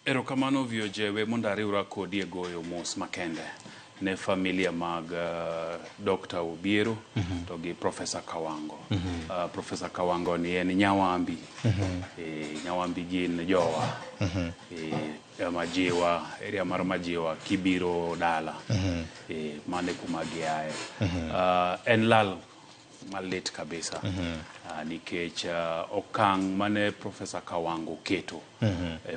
Erokamano viojewe mondariura kodi e goyo mos makende ne familia mag Dr. Obiero to gi Professor Kawango. Professor Kawango ni en nyawambi. Nyawambi gin jowa. Majiwa, area mar Majiwa, Kibiro Dala. Mane kuma giae. En lal malit kabisa. Nikech okang' mane Professor Kawango keto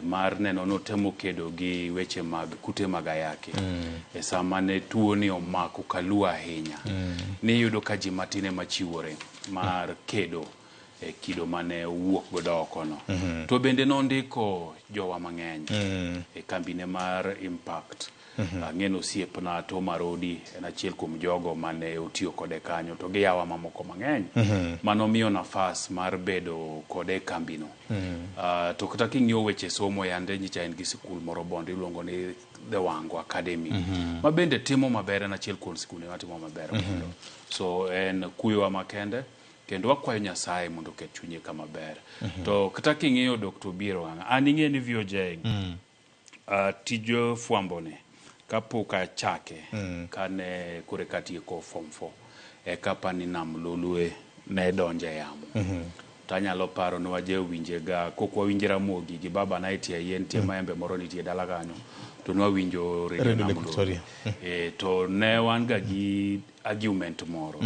mar neno notemo kedo gi weche mag kute mag ayaki sama ne tuo ni omako Kaluo ahinya ni yudo ka ji matine machiwore mar kedo kido mane wuok godo okono to bende nondiko jowa mang'eny kambine mar Impact. Ng'eno osiepna to Marodi en achiel kuom jogo mane otiyo kode kanyo to gi yawa mamoko mang'eny manomiyo nafas mar bedo kode kambino. To kata king'iyo weche somo yande nyicha en gi sikul moro bondo iluongo ni The Wango Academy ma bende timo maber, en achiel kuom sikunde matimo maber. So en kuyowa makende kendo wakwayo Nyasaye mondo oket chunye kama ber. To kata king'iyo Dr. Obiero an ing'e ni VOJ tijo fwambone kapok achake kane kore katieko form 4 kapa ni Nam Lolwe ne donje yamo. Tanyalo paro ni waje winjega kokwa winjira mogi gi baba na itie yien tie maembe moro nitie dala kanyo to nwa winjo Radio Nam Lolwe. To ne wan ga gi argument moro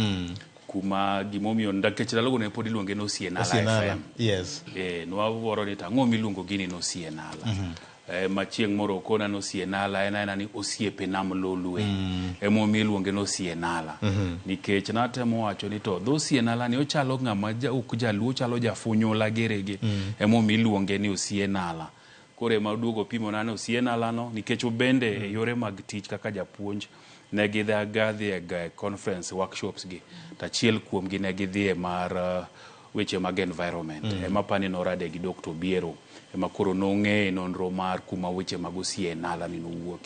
kuma gimomiyo ndakech dalogo ne pod iluonge no Sienala FM. Yes. Nwa woro ni tang'o miluongo gini no Sienala. Machieng' moro kona no Sienala ena ni osiepe Nam Lolwe emo miluonge no Sienala nikech natemo wacho ni to dho Sienala ni ochalo ng'ama ok jaluo, chalo jafunyola gerege emo miluonge ni Sienala. Kore maduogo pimo nano Sienala no nikech obende yore mag tich kaka japuonj ne gidhi e conference workshops gi tachiel kuom gi ne gidhi mar weche mag environment ema pani norade gi Dr. Obiero ema koro nong'e nonro mar kuma weche mag Sienala ni nowuok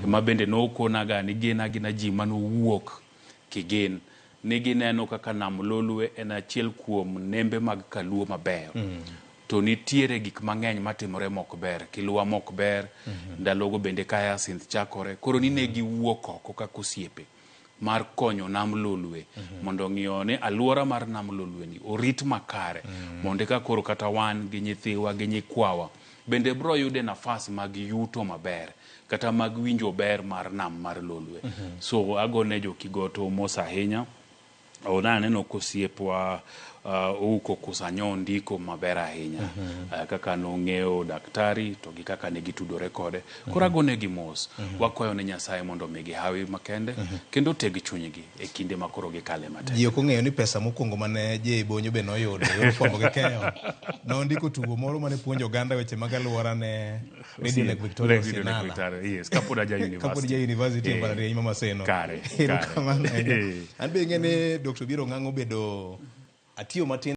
ema bende nokonaga ni gina ji manowuok kigen ni gineno kaka Nam Lolwe en achiel kuom nembe mag Kaluo maber to nitiere gik mang'eny matimore mok ber, Kilwa mok ber, ndalogo bende kaya sinth chakore koro ni ne giwuok oko kaka osiepe mar konyo Nam Lolwe mondo ng'iyo ni aluora mar Nam Lolwe ni orit makare mondo ka koro kata wan gi nyithiwa gi nyikwawa bende bro yude nafas mag yuto maber kata mag winjo ber mar Nam mar Lolwe. So agone jo Kigoto mos ahinya ona neno kosiepwa uko kusanyo ndiko maber ahinya kaka nong'eyo daktari to gi kaka ne gitudore kode koro agone gi mos wakwayo ne Nyasaye mondo migi hawi makende kendo tegi chunygi e kinde makoro gikale matek. Ji ok ong'eyo ni pesa mokwongo mane je Bonyo be noyudo fwambo gi keyo nondiko tugo moro mane puonjo oganda weche mag aluora ne Radio Lake Victoria Sienala. Yes, Kapoda University en Mbalariany ma Maseno. Kare. An be ing'e ni Dr. Obiero ng'ang'o bedo atiyo matin